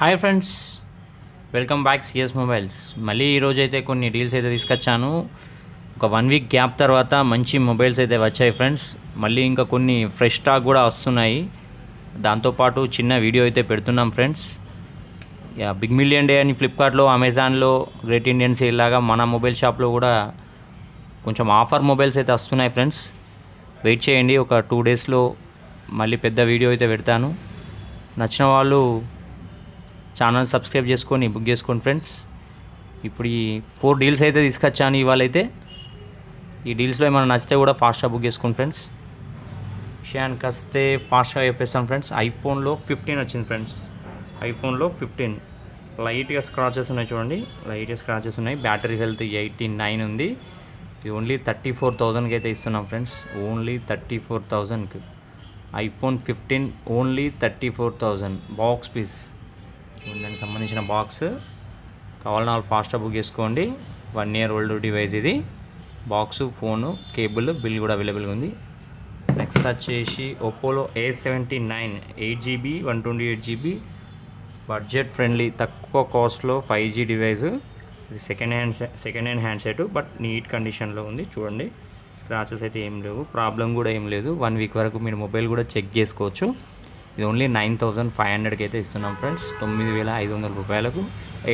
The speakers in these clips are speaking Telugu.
Hi friends, welcome back CS mobiles. మళ్ళీ ఈరోజు అయితే కొన్ని డీల్స్ అయితే తీసుకొచ్చాను. ఒక 1 వీక్ గ్యాప్ తర్వాత మంచి మొబైల్స్ అయితే వచ్చాయి ఫ్రెండ్స్. మళ్ళీ ఇంకా కొన్ని ఫ్రెష్ స్టాక్ కూడా వస్తున్నాయి. దాంతోపాటు చిన్న వీడియో అయితే పెడుతున్నాం ఫ్రెండ్స్. బిగ్ మిలియన్ డే అని ఫ్లిప్కార్ట్లో, అమెజాన్లో, గ్రేట్ ఇండియన్ సేల్ లాగా మన మొబైల్ షాప్లో కూడా కొంచెం ఆఫర్ మొబైల్స్ అయితే వస్తున్నాయి ఫ్రెండ్స్. వెయిట్ చేయండి, ఒక 2 డేస్లో మళ్ళీ పెద్ద వీడియో అయితే పెడతాను. నచ్చిన వాళ్ళు ఛానల్ సబ్స్క్రైబ్ చేసుకొని బుక్ చేసుకోండి ఫ్రెండ్స్. ఇప్పుడు ఈ 4 డీల్స్ అయితే తీసుకొచ్చాను ఇవాళ అయితే. ఈ డీల్స్లో ఏమైనా నచ్చితే కూడా ఫాస్ట్గా బుక్ చేసుకోండి ఫ్రెండ్స్. విషయానికి వస్తే ఫాస్ట్గా చెప్పేస్తాను ఫ్రెండ్స్. ఐఫోన్లో 15 వచ్చింది ఫ్రెండ్స్. ఐఫోన్లో 15 లైట్గా స్క్రాచెస్ ఉన్నాయి చూడండి, లైట్గా స్క్రాచెస్ ఉన్నాయి. బ్యాటరీ హెల్త్ 89 ఉంది. ఇది ఓన్లీ 34,000కి అయితే ఇస్తున్నాం ఫ్రెండ్స్. ఓన్లీ 34,000కి ఐఫోన్ 15 ఓన్లీ 34,000 బాక్స్ పీస్. దానికి సంబంధించిన బాక్స్ కావాలన్నా వాళ్ళు ఫాస్ట్గా బుక్ చేసుకోండి. 1 year ఓల్డ్ డివైస్ ఇది. బాక్సు, ఫోను, కేబుల్, బిల్ కూడా అవైలబుల్గా ఉంది. నెక్స్ట్ వచ్చేసి ఒప్పోలో A79 8GB 128GB budget friendly తక్కువ కాస్ట్లో 5G డివైస్. ఇది second hand handset, but neat కండిషన్లో ఉంది చూడండి. స్క్రాచెస్ అయితే ఏం లేవు, ప్రాబ్లం కూడా ఏం లేదు. 1 వీక్ వరకు మీరు మొబైల్ కూడా చెక్ చేసుకోవచ్చు. ఇది ఓన్లీ 9,500కి అయితే ఇస్తున్నాం ఫ్రెండ్స్. 9,500 రూపాయలకు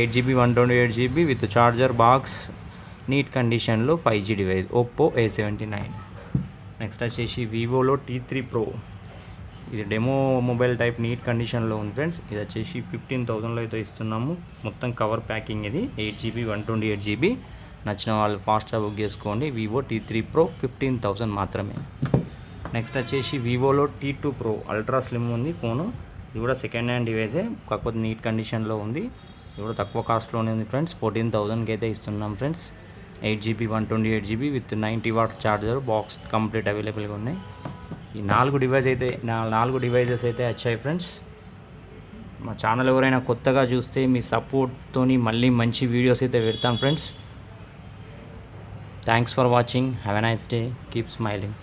8GB 128GB with charger, box, neat కండిషన్లో 5G device Oppo A79. Next వచ్చేసి వివోలో T3 Pro. ఇది డెమో మొబైల్ టైప్, నీట్ కండిషన్లో ఉంది ఫ్రెండ్స్. ఇది వచ్చేసి 15,000లో అయితే ఇస్తున్నాము. మొత్తం కవర్ ప్యాకింగ్ ఇది. 8GB 128GB. నచ్చిన వాళ్ళు ఫాస్ట్గా బుక్ చేసుకోండి. వివో T3 Pro 15,000 మాత్రమే. నెక్స్ట్ వచ్చేసి వివోలో T2 Pro అల్ట్రా స్లిమ్ ఉంది ఫోను. ఇది కూడా సెకండ్ హ్యాండ్ డివైసే, కాకపోతే నీట్ కండిషన్లో ఉంది. ఇది కూడా తక్కువ కాస్ట్లోనే ఉంది ఫ్రెండ్స్. 14,000కి అయితే ఇస్తున్నాం friends. 8GB 128GB with 90 watts charger, box complete అవైలబుల్గా ఉన్నాయి. ఈ 4 డివైజెస్ అయితే వచ్చాయి ఫ్రెండ్స్. మా ఛానల్ ఎవరైనా కొత్తగా చూస్తే మీ సపోర్ట్తోని మళ్ళీ మంచి వీడియోస్ అయితే పెడతాను friends. Thanks for watching. Have a nice day. Keep smiling.